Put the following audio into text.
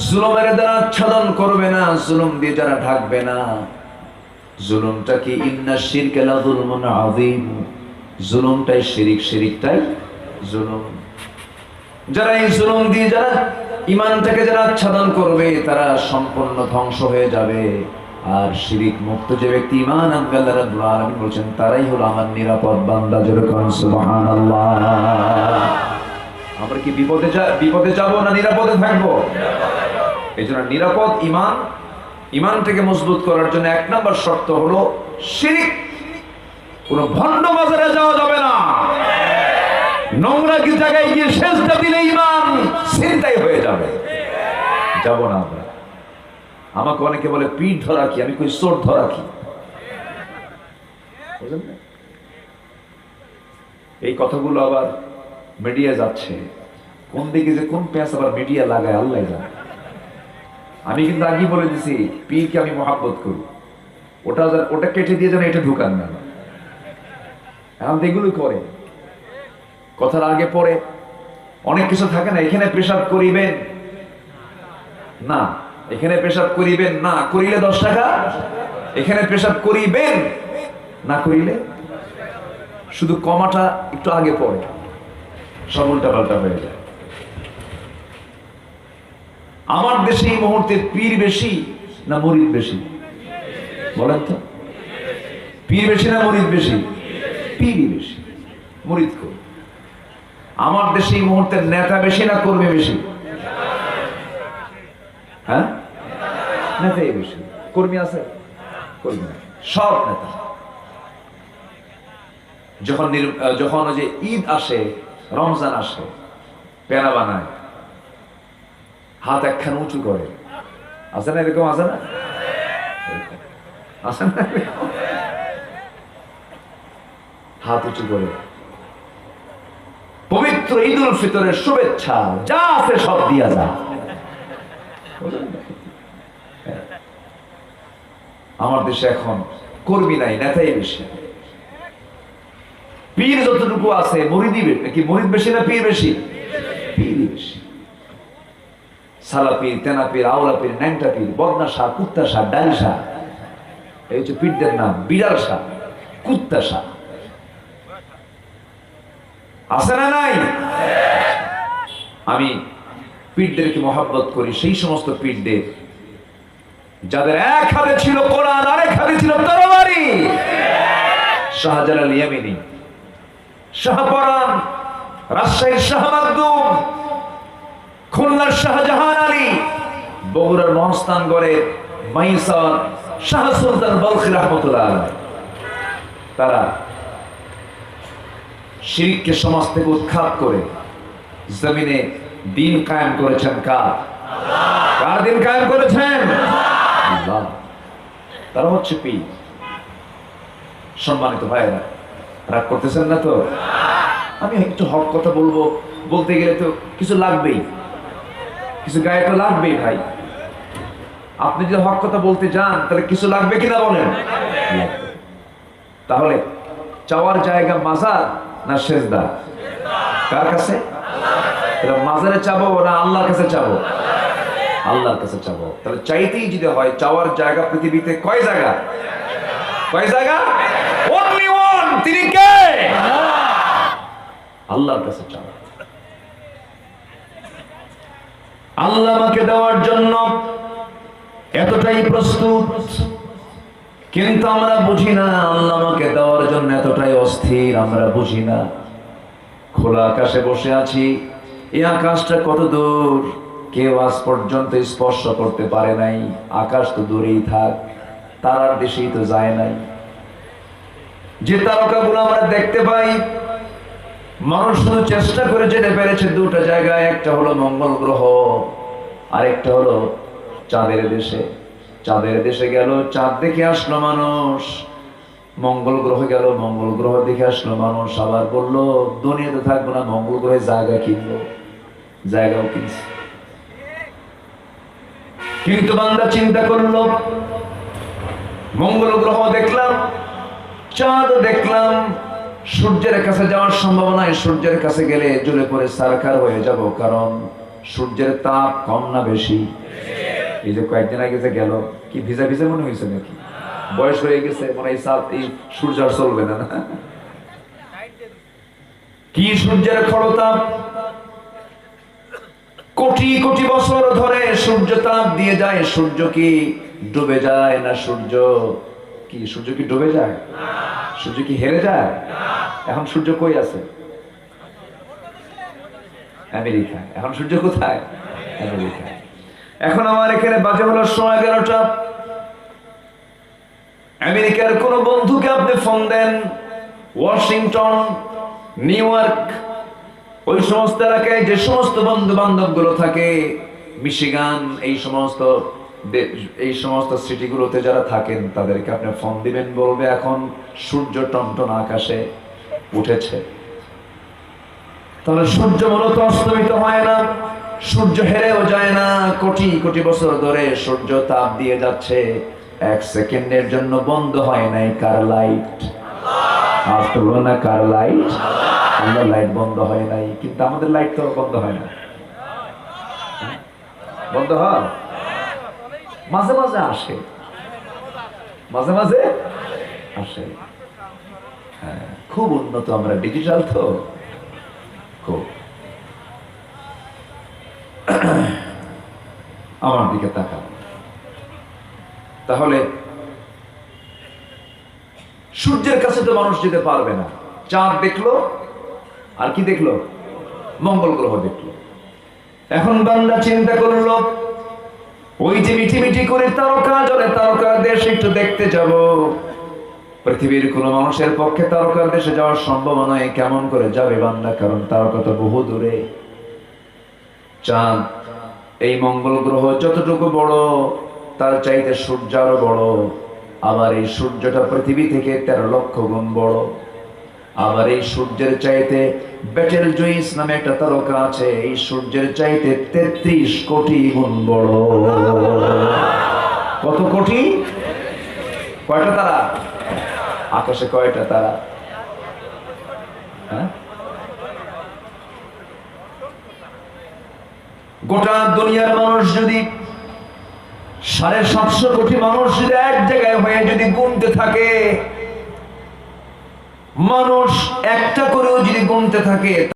জুলুমের দ্বারা আচ্ছাদন করবে না, জুলুম দিয়ে যারা ঢাকবে না। জুলুমটা কি? ইন্না শিরকা লাযুলমুন আযীম। জুলুমটাই শিরিক, শিরিকটাই জুলুম। যারা এই জুলুম দিয়ে যারা ঈমানটাকে যারা আচ্ছাদন করবে তারা সম্পূর্ণ ধ্বংস হয়ে যাবে। আর শিরিক মুক্ত যে ব্যক্তি ঈমান আনবে, আল্লাহ রাব্বুল আলামিন বলেন তারাই হলো আমার নিরাপদ বান্দা। জোরে কোন সুবহানাল্লাহ। আমরা কি বিপদে যাব না নিরাপদে থাকবো? এইজন্য নিরাপদ ঈমানটাকে মজবুত করার জন্য এক নম্বর শর্ত হলো শিরিক। কোন ভণ্ড বাজারে যাওয়া যাবে না। নোংরা কি জায়গায় গিয়ে সেজদা দিলে ঈমান ছিনতাই হয়ে যাবে। যাব না আমরা। আমাকে অনেকে বলে পিঠ ধরা কি, আমি কই চোর ধরা কি। এই কথাগুলো আবার মিডিয়া যাচ্ছে, কোন দিকে যে কোন পেঁচ আবার মিডিয়া লাগায় আল্লাহ জানে। আমি কিন্তু আগে বলে দিছি পীরকে আমি মহাব্বত করি, ওটা কেটে দিয়ে যেন এটা ঢুকান না। এখন এগুলো করে কথার আগে পরে অনেক কিছু থাকে না। এখানে পেশাব করিবেন না, এখানে পেশাব করিবেন না করিলে 10 টাকা, এখানে পেশাব করিবেন না করিলে, শুধু কমাটা একটু আগে পড়ে সব উল্টা পাল্টা হয়ে যায়। আমার দেশে এই মুহূর্তে পীর বেশি না মুরিদ বেশি? বলেন তো, পীর বেশি না মুরিদ বেশি? পীরই বেশি, মুরিদ কম। আমার দেশে এই মুহূর্তে নেতা বেশি না কর্মী বেশি? হ্যাঁ, নেতাই বেশি। কর্মী আছে? কর্মী নাই, সব নেতা। যখন ওই যে ঈদ আসে, রমজান আসে, পেনা বানায়, হাত একখানা উঁচু করে, আছে না এরকম? আছে না? আছে না? হাত উঁচু করে পবিত্র ঈদ উল ফিতরের শুভেচ্ছা যা আছে সব দিয়া যা। আমার দেশে এখন কর্মী নাই, নেতাই বেশি। পীর যতটুকু আছে মুরিদি কি মুরিদ বেশি না পীর বেশি? পীরই বেশি। সালা পীর, তেনা পীর, আওলা পীর, ন্যাংটা পীর, বদনা শাহ, কুত্তা শাহ, ডালি শাহ, এই হচ্ছে পীরদের নাম। বিড়াল শাহ, কুত্তা শাহ, আছে না নাই? আমি পীরদেরকে মহব্বত করি, সেই সমস্ত পীরদের যাদের এক হাতে ছিল কোরআন, আরেক হাতে ছিল তরবারি। শাহজালাল ইয়ামিনী, শাহপরান, রাজশাহীর শাহ মাকদুম, খুলনার শাহজাহান আলী, বগুড়ার মহস্তানগড়ের মাইসার শাহ সুলতান বলখি রহমতুল্লাহ আলাইহি। তারা শিরককে সমাজ থেকে উৎখাত করে জমিনে দিন কায়েম করেছেন। কার দিন কায়েম করেছেন? আল্লাহ। তারা হচ্ছে পীর। সম্মানিত ভাইরা, রাগ করতেছেন না তো? আমি একটু হক কথা বলবো, বলতে গেলে তো কিছু লাগবেই, কিছু গায়ে তো লাগবেই ভাই। আপনি যদি হক কথা বলতে যান তাহলে কিছু লাগবে কিনা বলেন? তাহলে চাওয়ার জায়গা মাজার না সেজদা? কার কাছে? মাজারে চাবো না আল্লাহর কাছে চাবো? আল্লাহর কাছে চাবো। তাহলে চাইতেই যদি হয়, চাওয়ার জায়গা পৃথিবীতে কয় জায়গা? কয় জায়গা? Only one. তিনি কে? আল্লাহর কাছে চাও। আল্লাহ আমাকে দেওয়ার জন্য এতটাই প্রস্তুত, কিন্তু আমরা বুঝি না আল্লাহ আমাকে দেওয়ার জন্য এতটাই অস্থির। আমরা বুঝি না খোলা আকাশে বসে আছি, এই আকাশটা কত দূর কেউ আজ পর্যন্ত স্পর্শ করতে পারে নাই। আকাশ তো দূরেই থাক, তারার দেশেই তো যায় নাই। যে তারকাগুলো আমরা দেখতে পাই, মানুষ শুধু চেষ্টা করে যেতে পেরেছে দুটো জায়গায়। একটা হলো মঙ্গল গ্রহ, আরেকটা হলো চাঁদের দেশে। চাঁদের দেশে গেল, চাঁদ দেখে আসলো মানুষ। মঙ্গল গ্রহ গেল, মঙ্গল গ্রহ দেখে আসলো মানুষ। আবার বললো দুনিয়াতে থাকবো না, মঙ্গল গ্রহে জায়গা কিনলো, জায়গাও কিনছে। কিন্তু বান্দা চিন্তা করলো, মঙ্গল গ্রহ দেখলাম, চাঁদ দেখলাম, সূর্যের কাছে যাওয়ার সম্ভাবনা। সূর্যের কাছে গেলে জ্বলে পড়ে সারখার হয়ে যাব, কারণ সূর্যের তাপ কম না বেশি? এই যে কয়েকদিন আগে যে গেল, কি ভিজা ভিজা মনে হয়েছে নাকি? বয়স হয়ে গেছে মনে হয়, এই সূর্য আর চলবে না। কি সূর্যের খড়তাপ! কোটি কোটি বছর ধরে সূর্য তাপ দিয়ে যায়। সূর্য কি ডুবে যায় না? সূর্য কি ডুবে যায়? সূর্য কি হেরে যায়? এখন সূর্য কই আছে? আমেরিকা। এখন সূর্য কোথায়? আমেরিকা। এখন আমার এখানে বাজে হলো 11:30। আমেরিকার কোন বন্ধুকে আপনি ফোন দেন, ওয়াশিংটন, নিউ ইয়র্ক, ওই সমস্ত এলাকায় যে সমস্ত বন্ধু বান্ধব গুলো থাকে, মিশিগান, এই সমস্ত সিটিগুলোতে যারা থাকেন, তাদেরকে আপনি ফোন দিবেন, বলবে এখন সূর্য টনটন আকাশে উঠেছে। তাহলে সূর্য মূলত অস্তমিত হয় না, সূর্য হেরেও যায় না। কোটি কোটি বছর ধরে সূর্য তাপ দিয়ে যাচ্ছে, 1 সেকেন্ডের জন্য বন্ধ হয় নাই। কার লাইট? আর তুলনা কার লাইট? আমাদের লাইট বন্ধ হয় নাই, কিন্তু আমাদের লাইট তো বন্ধ হয় না। বন্ধ হয় মাঝে মাঝে, আসে মাঝে মাঝে আসে। হ্যাঁ, খুব উন্নত আমরা, ডিজিটাল তো খুব। আমার দিকে তাকান। তাহলে সূর্যের কাছে তো মানুষ যেতে পারবে না। চাঁদ দেখলো, আর কি দেখলো? মঙ্গল গ্রহ দেখলো। এখন বান্দা চিন্তা করলো, ওই যে মিটি মিটি করে তারকা জ্বলে, তারকার দেশ একটু দেখতে যাব। পৃথিবীর কোন মানুষের পক্ষে তারকার দেশে যাওয়ার সম্ভব নয়। কেমন করে যাবে বান্দা? কারণ তারকা তো বহু দূরে। চাঁদ, এই মঙ্গল গ্রহ যতটুকু বড়, তার চাইতে সূর্য আরো বড়। আবার এই সূর্যটা পৃথিবী থেকে 13 লক্ষ গুণ বড়। আবার এই সূর্যের চাইতে বেটেল জুইস নামে একটা তারকা আছে, এই সূর্যের চাইতে 33 কোটি গুণ বড়। কত কোটি? কয়টা তারা? আকাশে কয়টা তারা? হ্যাঁ, গোটা দুনিয়ার মানুষ যদি 750 কোটি মানুষ যদি এক জায়গায় হয়ে যদি গুনতে থাকে, মানুষ একটা করেও যদি গুনতে থাকে,